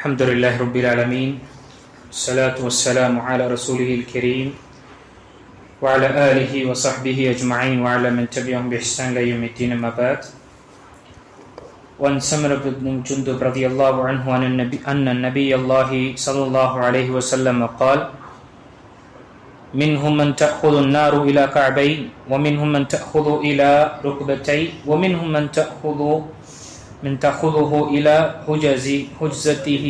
الحمد لله رب العالمين الصلاة والسلام على رسوله الكريم وعلى آله وصحبه أجمعين وعلى من تبعهم بإحسان إلى يوم الدين أما بعد. وعن سمرة بن جندب رضي الله عنه أن النبي الله صلى الله عليه وسلم قال: منهم من تأخذ النار إلى كعبين ومنهم من تأخذ إلى ركبتي ومنهم من تأخذه إلى حجزته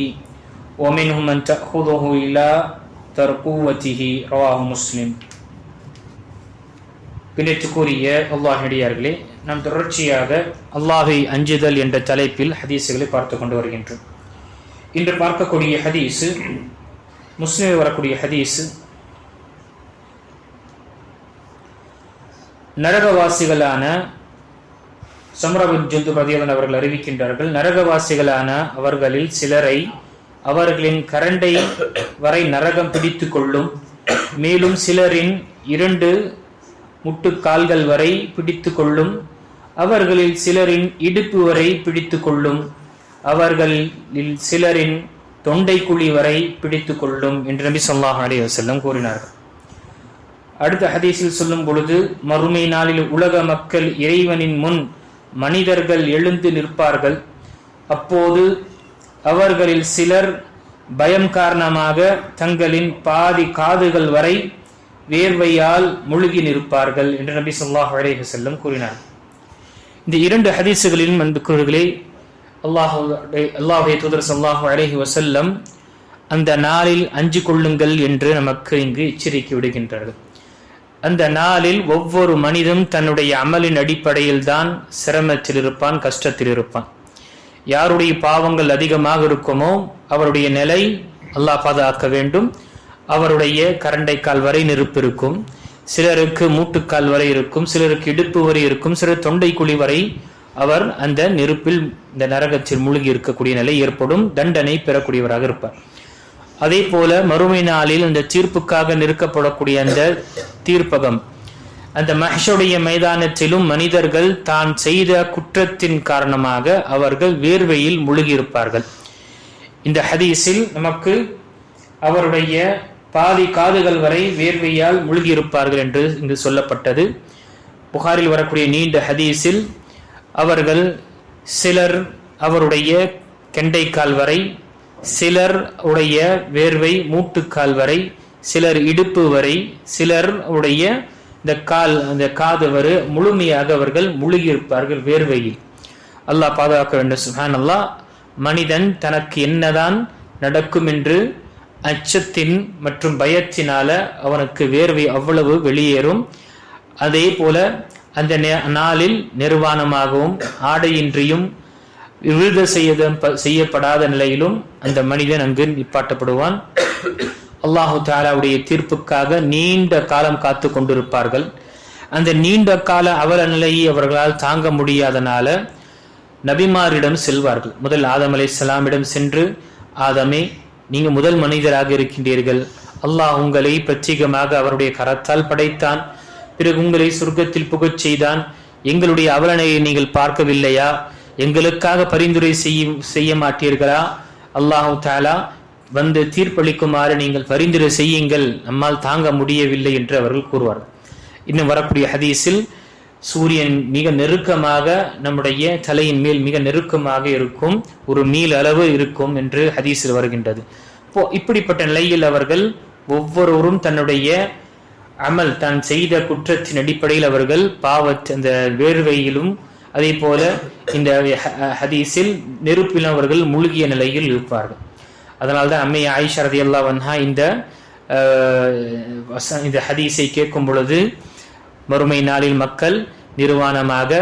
ومنهم من تأخذه إلى ترقوته. رواه مسلم. பின்னேற்றுக்குரிய அல்லாஹ்விடையார்களே, நாம் தொடர்ச்சியாக அல்லாஹை அஞ்சுதல் என்ற தலைப்பில் ஹதீஸுகளை பார்த்து கொண்டு வருகின்றோம். இன்று பார்க்கக்கூடிய ஹதீஸு முஸ்லிமில் வரக்கூடிய ஹதீஸு நரகவாசிகளான சம்ரா பின் ஜுந்துப் ரலியல்லாஹு அவர்கள் அறிவிக்கின்றார்கள், நரகவாசிகளான அவர்களில் சிலரை அவர்களின் கரண்டை வரை நரகம் பிடித்து கொள்ளும், மேலும் சிலரின் 2 முட்டுக்கால்கள் வரை பிடித்து கொள்ளும், அவர்களில் சிலரின் இடுப்பு வரை பிடித்து கொள்ளும், அவர்களில் சிலரின் தொண்டைக்குழி வரை பிடித்து கொள்ளும் என்று நபி ஸல்லல்லாஹு அலைஹி வஸல்லம் கூறினார்கள். அடுத்த ஹதீஸில் சொல்லும் பொழுது, மறுமை நாளில் உலக மக்கள் இறைவனின் முன் மனிதர்கள் எழுந்து நிற்பார்கள். அப்போது அவர்களில் சிலர் பயம் காரணமாக தங்களின் பாதி காதுகள் வரை வேர்வையால் முழுகி நிற்பார்கள் என்று நபி ஸல்லல்லாஹு அலைஹி வஸல்லம் கூறினார். இந்த 2 ஹதீஸுகளிலும் அன்புக்குரியவர்களே, அல்லாஹ்வுடைய தூதர் ஸல்லல்லாஹு அலைஹி வஸல்லம் அந்த நாளில் அஞ்சு கொள்ளுங்கள் என்று நமக்கு இங்கு எச்சரிக்கை விடுகின்றார்கள். அந்த நாளில் ஒவ்வொரு மனிதனும் தன்னுடைய அமலின் அடிப்படையில் தான் சிரமத்தில் இருப்பான், கஷ்டத்தில் இருப்பான். யாருடைய பாவங்கள் அதிகமாக இருக்குமோ அவருடைய நிலை அல்லாஹ் பாதுகாக்க வேண்டும். அவருடைய கரண்டைக்கால் வரை நெருப்பு இருக்கும், சிலருக்கு மூட்டுக்கால் வரை இருக்கும், சிலருக்கு இடுப்பு வரை இருக்கும், சிலர் தொண்டைக்குழி வரை அவர் அந்த நெருப்பில், இந்த நரகத்தில் மூழ்கி இருக்கக்கூடிய நிலை ஏற்படும், தண்டனை பெறக்கூடியவராக இருப்பார். அதே போல மறுமை நாளில் அந்த தீர்ப்புக்காக நிறுக்கப்படக்கூடிய அந்த தீர்ப்பகம், அந்த மஹ்ஷருடைய மைதானத்திலும் மனிதர்கள் தான் செய்த குற்றத்தின் காரணமாக அவர்கள் வேர்வையில் முழுகியிருப்பார்கள். இந்த ஹதீஸில் நமக்கு அவருடைய பாதி காதுகள் வரை வேர்வையால் முழுகியிருப்பார்கள் என்று இங்கு சொல்லப்பட்டது. புகாரில் வரக்கூடிய நீண்ட ஹதீஸில் அவர்கள் சிலர் அவருடைய கெண்டைக்கால் வரை, சிலர் உடைய வேர்வை மூட்டுக்கால் வரை, சிலர் இடுப்பு வரை, சிலர் உடைய இந்த காது வரை முழுமையாக அவர்கள் முழுகியிருப்பார்கள் வேர்வையில். அல்லாஹ் பாதுகாக்க வேண்டும். சுப்ஹானல்லாஹ். மனிதன் தனக்கு என்னதான் நடக்கும் என்று அச்சத்தின் மற்றும் பயத்தினால அவனுக்கு வேர்வை அவ்வளவு வெளியேறும். அதே போல அந்த நாளில் நிர்வாணமாகவும் ஆடையின்றியும் விருத செய்யப்படாத நிலையிலும் அந்த மனிதன் அங்கு நிப்பாட்டப்படுவான். அல்லாஹு தஆலாவுடைய தீர்ப்புக்காக நீண்ட காலம் காத்து கொண்டிருப்பார்கள். அந்த நீண்ட கால அவல நிலையை அவர்களால் தாங்க முடியாதனால நபிமாரிடம் செல்வார்கள். முதல் ஆதம் அலைஹிஸ்ஸலாமிடம் சென்று, ஆதமே, நீங்க முதல் மனிதராக இருக்கின்றீர்கள், அல்லாஹ் உங்களை பிரத்யேகமாக அவருடைய கரத்தால் படைத்தான், பிறகு உங்களை சொர்க்கத்தில் புகச் செய்தான், எங்களுடைய அவலநிலையை நீங்கள் பார்க்கவில்லையா? எங்களுக்காக பரிந்துரை செய்ய மாட்டீர்களா? அல்லாஹு தஆலா வந்து தீர்ப்பளிக்குமாறு நீங்கள் பரிந்துரை செய்யுங்கள், நம்மால் தாங்க முடியவில்லை என்று அவர்கள் கூறுவார்கள். இன்னும் வரக்கூடிய ஹதீஸில் சூரியன் மிக நெருக்கமாக நம்முடைய தலையின் மேல் மிக நெருக்கமாக இருக்கும், ஒரு மீல் அளவு இருக்கும் என்று ஹதீஸில் வருகின்றது. இப்படிப்பட்ட நிலையில் அவர்கள் ஒவ்வொருவரும் தன்னுடைய அமல், தான் செய்த குற்றத்தின் அடிப்படையில் அவர்கள் அந்த வேர்வையிலும் அதே போல இந்த ஹதீஸில் நெருப்பிலும் அவர்கள் மூழ்கிய நிலையில் இருப்பார்கள். அதனால்தான் அம்மை ஆயிஷா ரலியல்லாஹு அன்ஹா இந்த ஹதீஸை கேட்கும் பொழுது, மறுமை நாளில் மக்கள் நிர்வாணமாக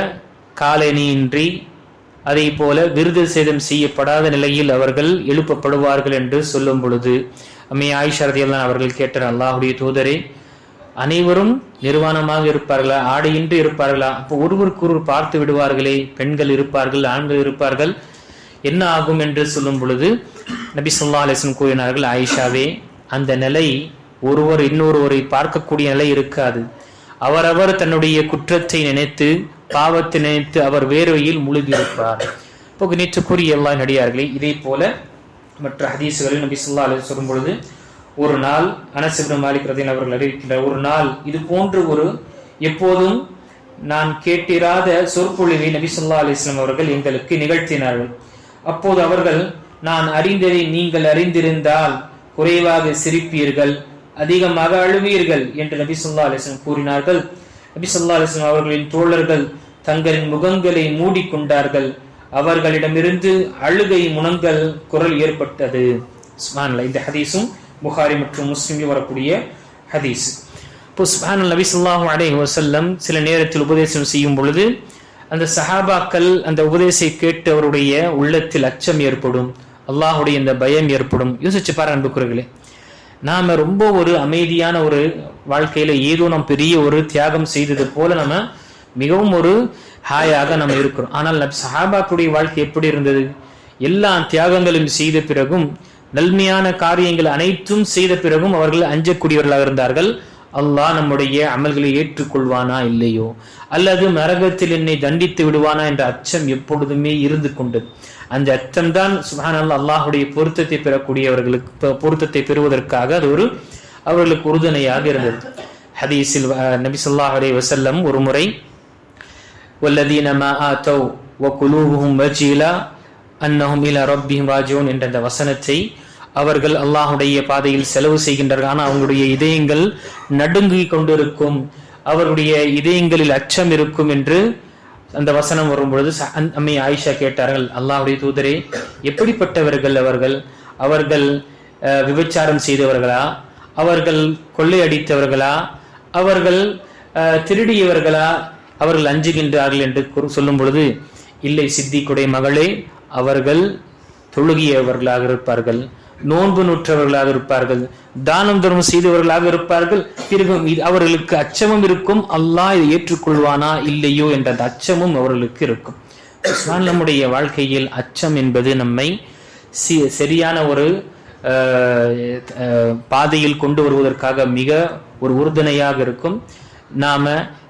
காலணியின்றி அதே போல விருது சேதம் செய்யப்படாத நிலையில் அவர்கள் எழுப்பப்படுவார்கள் என்று சொல்லும் பொழுது அம்மை ஆயிஷா ரலியல்லாஹு அவர்கள் கேட்டார், அல்லாஹ்வுடைய தூதரே, அனைவரும் நிர்வாணமாக இருப்பார்களா, ஆடையின்றி இருப்பார்களா? அப்போ ஒருவருக்கொருவர் பார்த்து விடுவார்களே, பெண்கள் இருப்பார்கள், ஆண்கள் இருப்பார்கள், என்ன ஆகும் என்று சொல்லும் பொழுது நபி ஸல்லல்லாஹு அலைஹி வஸல்லம் கூறினார்கள், ஆயிஷாவே, அந்த நிலை ஒருவர் இன்னொருவரை பார்க்கக்கூடிய நிலை இருக்காது. அவரவர் தன்னுடைய குற்றத்தை நினைத்து, பாவத்தை நினைத்து அவர் வேர்வையில் முழுகியிருப்பார். இப்போ நேற்றுக்குரிய அல்லாஹ்வின் அடியார்களே, இதே போல மற்ற ஹதீஸ்களில் நபி ஸல்லல்லாஹு அலைஹி வஸல்லம் சொல்லும் பொழுது, ஒரு நாள் அனஸ் இப்னு மாலிக் ரலியல்லாஹு அவர்கள் அறிவிக்கின்றார், ஒரு நாள் இது போன்று ஒரு எப்போதும் நான் கேட்டிராத சொற்பொழிவை நபி ஸல்லல்லாஹு அலைஹி வஸல்லம் அவர்கள் எங்களுக்கு நிகழ்த்தினார்கள். அப்போது அவர்கள், நான் அறிந்ததை நீங்கள் அறிந்திருந்தால் குறைவாக சிரிப்பீர்கள், அதிகமாக அழுவீர்கள் என்று நபி ஸல்லல்லாஹு அலைஹி வஸல்லம் கூறினார்கள். நபி ஸல்லல்லாஹு அலைஹி வஸல்லம் அவர்களின் தோழர்கள் தங்களின் முகங்களை மூடிக்கொண்டார்கள். அவர்களிடமிருந்து அழுகை முனங்கல் குரல் ஏற்பட்டது. சுப்ஹானல்லாஹ். இந்த ஹதீஸும் புகாரி மற்றும் முஸ்லிமில் வரக்கூடிய ஹதீஸ். இப்போ சுப்ஹானல்லாஹ், நபி ஸல்லல்லாஹு அலைஹி வஸல்லம் சில நேரத்தில் உபதேசம் செய்யும் பொழுது அந்த சஹாபாக்கள் அந்த உபதேசத்தை கேட்டு அவருடைய உள்ளத்தில் அச்சம் ஏற்படும், அல்லாஹுடைய இந்த பயம் ஏற்படும். யோசிச்சு பாரு அன்புக்குறர்களே, நாம ரொம்ப ஒரு அமைதியான ஒரு வாழ்க்கையில ஏதோ நாம் பெரிய ஒரு தியாகம் செய்தது போல நம்ம மிகவும் ஒரு ஹாயாக நம்ம இருக்கிறோம். ஆனால் சஹாபாக்களுடைய வாழ்க்கை எப்படி இருந்தது? எல்லா தியாகங்களும் செய்த பிறகும், நன்மையான காரியங்கள் அனைத்தும் செய்த பிறகும் அவர்கள் அஞ்சக்கூடியவர்களாக இருந்தார்கள். அல்லாஹ் நம்முடைய அமல்களை ஏற்றுக்கொள்வானா இல்லையோ, அல்லது நரகத்தில் என்னை தண்டித்து விடுவானா என்ற அச்சம் எப்பொழுதுமே இருந்து கொண்டது. அந்த அச்சம்தான் சுப்ஹானல்லாஹ் அல்லாஹுடைய பொருத்தத்தை பெறக்கூடியவர்களுக்கு பொருத்தத்தை பெறுவதற்காக அது ஒரு அவர்களுக்கு உறுதுணையாக இருந்தது. ஹதீஸில் நபி ஸல்லல்லாஹு அலைஹி வஸல்லம் ஒரு முறை, வல்லதீன மா ஆதௌ வகுலூபுஹும் வஜீலா அன்னஹும் இலா ரப்பிஹிம் ராஜிஊன் என்ற அந்த வசனத்தை, அவர்கள் அல்லாஹுடைய பாதையில் செலவு செய்கின்றார்கள், ஆனால் அவங்களுடைய இதயங்கள் நடுங்கிக் கொண்டிருக்கும், அவருடைய இதயங்களில் அச்சம் இருக்கும் என்று அந்த வசனம் வரும்பொழுது அம்மை ஆயிஷா கேட்டார்கள், அல்லாஹுடைய தூதரே, எப்படிப்பட்டவர்கள் அவர்கள்? அவர்கள் விபச்சாரம் செய்தவர்களா? அவர்கள் கொள்ளையடித்தவர்களா? அவர்கள் திருடியவர்களா? அவர்கள் அஞ்சுகின்றார்கள் என்று சொல்லும் பொழுது, இல்லை சித்திக்குடைய மகளே, அவர்கள் தொழுகியவர்களாக இருப்பார்கள், நோன்பு நூற்றவர்களாக இருப்பார்கள், தானம் தர்மம் செய்தவர்களாக இருப்பார்கள். பிறகு அவர்களுக்கு அச்சமும் இருக்கும், அல்லாஹ் இதை ஏற்றுக்கொள்வானா இல்லையோ என்ற அந்த அச்சமும் அவர்களுக்கு இருக்கும். நம்முடைய வாழ்க்கையில் அச்சம் என்பது நம்மை சரியான ஒரு பாதையில் கொண்டு வருவதற்காக மிக ஒரு உறுதுணையாக இருக்கும். நாம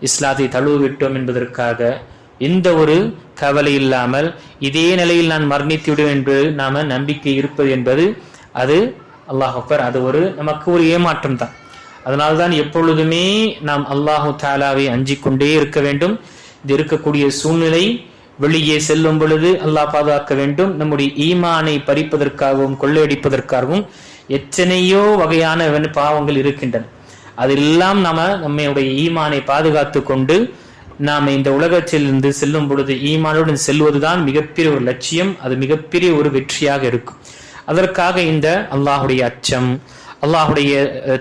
இஸ்லாத்தை தழுவிவிட்டோம் என்பதற்காக எந்த ஒரு கவலை இல்லாமல் இதே நிலையில் நான் மரணித்து விடுவேன் என்று நாம நம்பிக்கை இருப்பது என்பது அது அல்லாஹ் அக்பர், அது ஒரு நமக்கு ஒரு ஏமாற்றம் தான். அதனால்தான் எப்பொழுதுமே நாம் அல்லாஹு தாலாவை அஞ்சிக் கொண்டே இருக்க வேண்டும். இது இருக்கக்கூடிய சூழ்நிலை வெளியே செல்லும் பொழுது அல்லாஹ் பாதுகாக்க வேண்டும். நம்முடைய ஈமானை பறிப்பதற்காகவும் கொள்ளையடிப்பதற்காகவும் எத்தனையோ வகையான பாவங்கள் இருக்கின்றன. அதெல்லாம் நம்முடைய ஈமானை பாதுகாத்து கொண்டு நாம் இந்த உலகத்தில் இருந்து செல்லும் பொழுது ஈமானுடன் செல்வதுதான் மிகப்பெரிய ஒரு லட்சியம், அது மிகப்பெரிய ஒரு வெற்றியாக இருக்கும். அதற்காக இந்த அல்லாஹுடைய அச்சம், அல்லாஹுடைய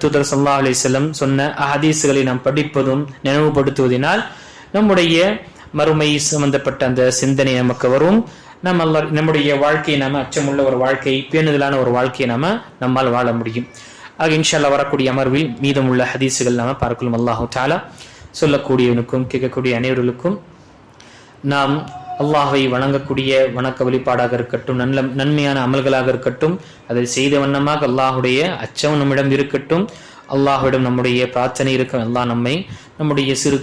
தூதர் ஸல்லல்லாஹு அலைஹி வஸல்லம் சொன்ன ஹதீஸ்களை நாம் படிப்பதும் நினைவுபடுத்துவதனால் நம்முடைய மறுமை சம்பந்தப்பட்ட அந்த சிந்தனை நமக்கு வரும். நம்முடைய வாழ்க்கையை நாம அச்சமுள்ள ஒரு வாழ்க்கை, பேணுதலான ஒரு வாழ்க்கையை நம்மால் வாழ முடியும். ஆக இன்ஷா அல்லாஹ் வரக்கூடிய அமர்வில் மீதமுள்ள ஹதீஸுகள் நாம பார்க்கலாம். அல்லாஹு தஆலா சொல்லக்கூடியவனுக்கும் கேட்கக்கூடிய அனைவர்களுக்கும் நாம் அல்லாஹை வணங்கக்கூடிய வணக்க வழிபாடாக இருக்கட்டும், நன்மையான அமல்களாக இருக்கட்டும், அதை செய்த வண்ணமாக அல்லாஹுடைய அச்சம் நம்மிடம் இருக்கட்டும், அல்லாஹ்விடம் நம்முடைய பிரார்த்தனை இருக்க, அல்லாஹ் நம்முடைய சிறு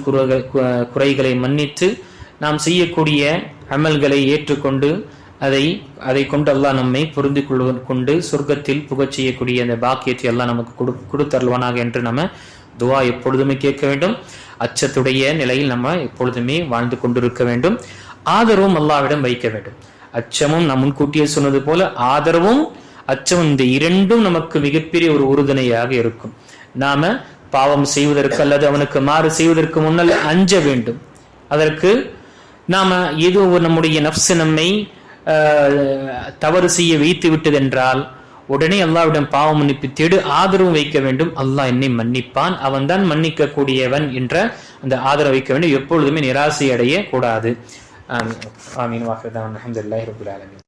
குறைகளை மன்னித்து நாம் செய்யக்கூடிய அமல்களை ஏற்றுக்கொண்டு அதை கொண்டு அல்லாஹ் நம்மை பொருந்தி கொண்டு சொர்க்கத்தில் புகச் செய்யக்கூடிய அந்த பாக்கியத்தை அல்லாஹ் நமக்கு கொடுத்தருள்வானாக என்று நம்ம துவா எப்பொழுதுமே கேட்க வேண்டும். அச்சத்துடைய நிலையில் நம்ம எப்பொழுதுமே வாழ்ந்து கொண்டிருக்க வேண்டும். ஆதரவும் அல்லாஹ்விடம் வைக்க வேண்டும். அச்சமும் நாம் முன்கூட்டியே சொன்னது போல ஆதரவும் அச்சமும், இந்த இரண்டும் நமக்கு மிகப்பெரிய ஒரு உறுதுணையாக இருக்கும். நாம பாவம் செய்வதற்கு அல்லது அவனுக்கு மாறு செய்வதற்கு முன்னால் அஞ்ச வேண்டும். அதற்கு நாம ஏதோ நம்முடைய நஃப்ஸ் நம்மை தவறு செய்ய வைத்து விட்டதென்றால் உடனே அல்லாஹ்விடம் பாவ மன்னிப்பு தேடு, ஆதரவும் வைக்க வேண்டும். அல்லாஹ் என்னை மன்னிப்பான், அவன் தான் மன்னிக்க கூடியவன் என்ற அந்த ஆதரவு வைக்க வேண்டும். எப்பொழுதுமே நிராசை அடைய கூடாது. ஆமீன். வாஹிர் தஅவானா அல்ஹம்துலில்லாஹி ரப்பில் ஆலமீன்.